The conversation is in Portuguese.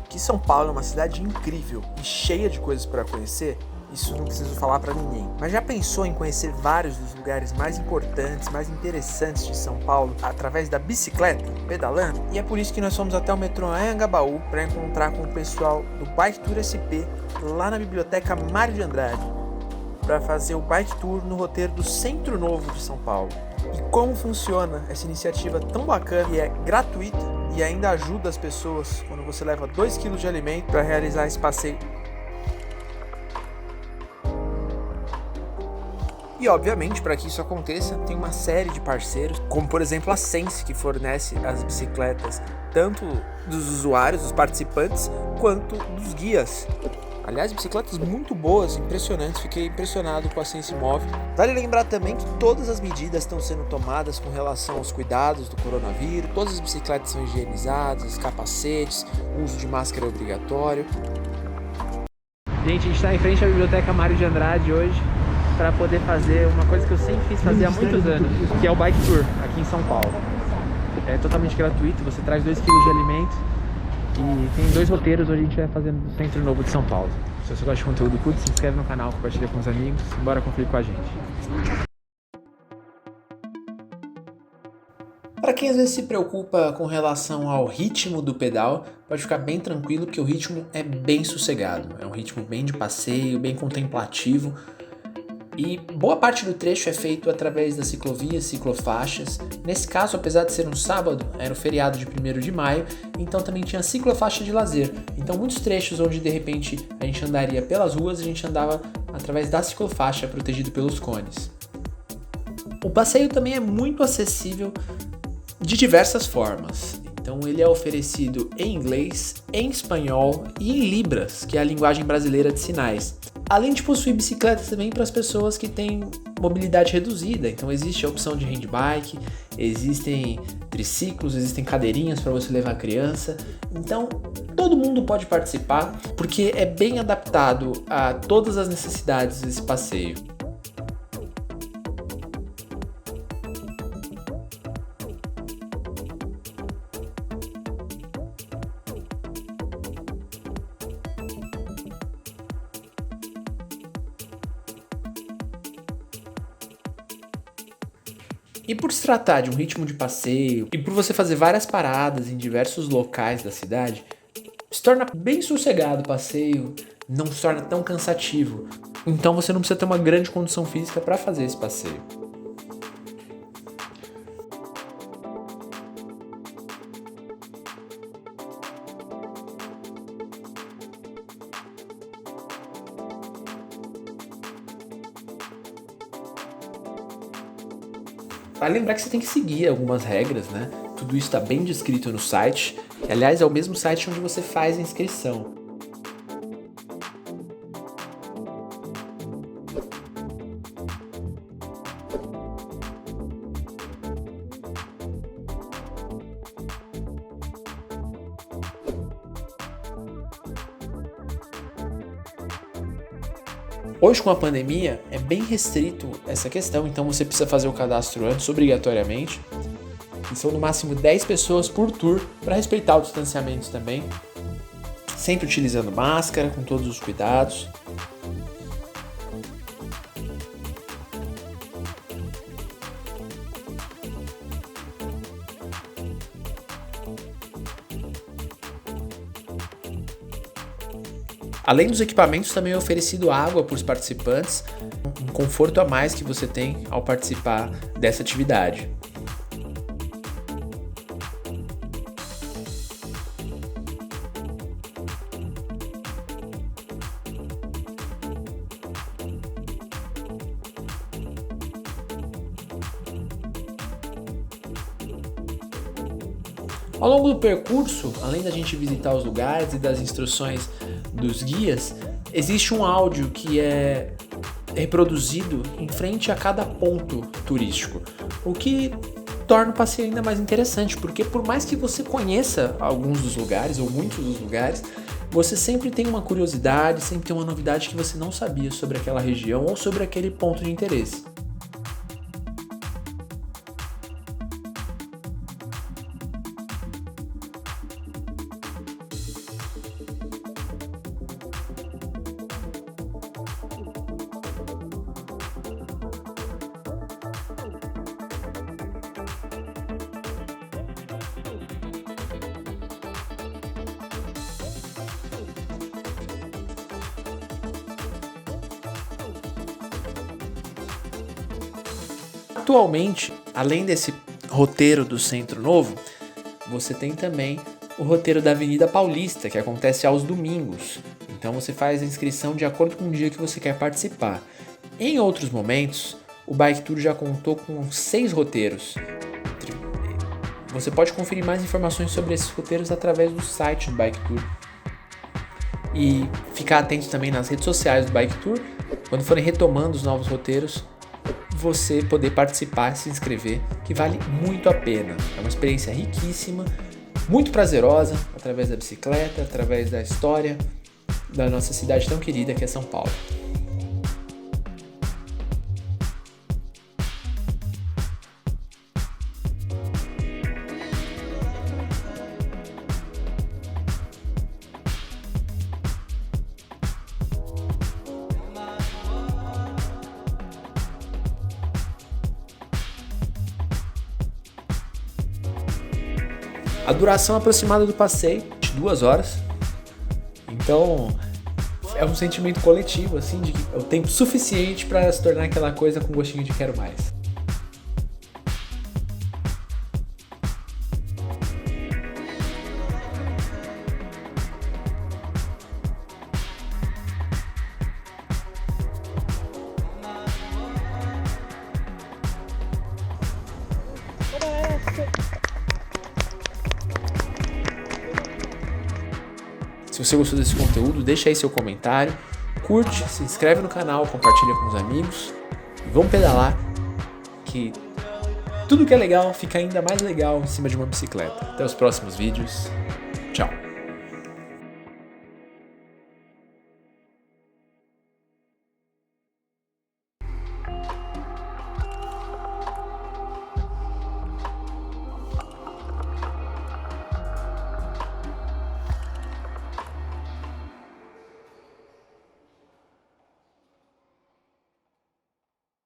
Que São Paulo é uma cidade incrível e cheia de coisas para conhecer, isso não preciso falar para ninguém. Mas já pensou em conhecer vários dos lugares mais importantes, mais interessantes de São Paulo através da bicicleta, pedalando? E é por isso que nós fomos até o metrô Anhangabaú para encontrar com o pessoal do Bike Tour SP lá na Biblioteca Mário de Andrade, para fazer o Bike Tour no roteiro do Centro Novo de São Paulo. E como funciona essa iniciativa tão bacana e é gratuita e ainda ajuda as pessoas quando você leva 2 kg de alimento para realizar esse passeio. E obviamente, para que isso aconteça, tem uma série de parceiros, como por exemplo a Sense, que fornece as bicicletas tanto dos usuários, dos participantes, quanto dos guias. Aliás, bicicletas muito boas, impressionantes, fiquei impressionado com a Sense Move. Vale lembrar também que todas as medidas estão sendo tomadas com relação aos cuidados do coronavírus, todas as bicicletas são higienizadas, os capacetes, o uso de máscara é obrigatório. Gente, a gente está em frente à Biblioteca Mário de Andrade hoje para poder fazer uma coisa que eu sempre quis fazer há muitos anos, que é o Bike Tour aqui em São Paulo. É totalmente gratuito, você traz 2 kg de alimento. E tem 2 roteiros onde a gente vai fazendo no Centro Novo de São Paulo. Se você gosta de conteúdo curto, se inscreve no canal, compartilha com os amigos e bora conferir com a gente. Para quem às vezes se preocupa com relação ao ritmo do pedal, pode ficar bem tranquilo que o ritmo é bem sossegado. É um ritmo bem de passeio, bem contemplativo. E boa parte do trecho é feito através das ciclovias, ciclofaixas. Nesse caso, apesar de ser um sábado, era o feriado de 1º de maio, então também tinha ciclofaixa de lazer. Então muitos trechos onde de repente a gente andaria pelas ruas, a gente andava através da ciclofaixa protegido pelos cones. O passeio também é muito acessível de diversas formas. Então ele é oferecido em inglês, em espanhol e em libras, que é a linguagem brasileira de sinais. Além de possuir bicicletas também para as pessoas que têm mobilidade reduzida. Então existe a opção de handbike, existem triciclos, existem cadeirinhas para você levar a criança. Então todo mundo pode participar porque é bem adaptado a todas as necessidades desse passeio. E por se tratar de um ritmo de passeio e por você fazer várias paradas em diversos locais da cidade, se torna bem sossegado o passeio, não se torna tão cansativo. Então você não precisa ter uma grande condição física para fazer esse passeio. Vale lembrar que você tem que seguir algumas regras, né? Tudo isso está bem descrito no site. E, aliás, é o mesmo site onde você faz a inscrição. Hoje, com a pandemia, é bem restrito essa questão, então você precisa fazer o cadastro antes, obrigatoriamente. E são no máximo 10 pessoas por tour, para respeitar o distanciamento também. Sempre utilizando máscara, com todos os cuidados. Além dos equipamentos, também é oferecido água para os participantes, um conforto a mais que você tem ao participar dessa atividade. Ao longo do percurso, além da gente visitar os lugares e das instruções dos guias, existe um áudio que é reproduzido em frente a cada ponto turístico, o que torna o passeio ainda mais interessante, porque por mais que você conheça alguns dos lugares, ou muitos dos lugares, você sempre tem uma curiosidade, sempre tem uma novidade que você não sabia sobre aquela região ou sobre aquele ponto de interesse. Atualmente, além desse roteiro do Centro Novo, você tem também o roteiro da Avenida Paulista, que acontece aos domingos. Então você faz a inscrição de acordo com o dia que você quer participar. Em outros momentos, o Bike Tour já contou com 6 roteiros. Você pode conferir mais informações sobre esses roteiros através do site do Bike Tour. E ficar atento também nas redes sociais do Bike Tour. Quando forem retomando os novos roteiros, você poder participar, se inscrever, que vale muito a pena. É uma experiência riquíssima, muito prazerosa, através da bicicleta, através da história da nossa cidade tão querida que é São Paulo. A duração aproximada do passeio, de 2 horas. Então, é um sentimento coletivo, assim, de que é o tempo suficiente para se tornar aquela coisa com gostinho de quero mais. Se você gostou desse conteúdo, deixa aí seu comentário, curte, se inscreve no canal, compartilha com os amigos e vamos pedalar, que tudo que é legal fica ainda mais legal em cima de uma bicicleta. Até os próximos vídeos. Tchau!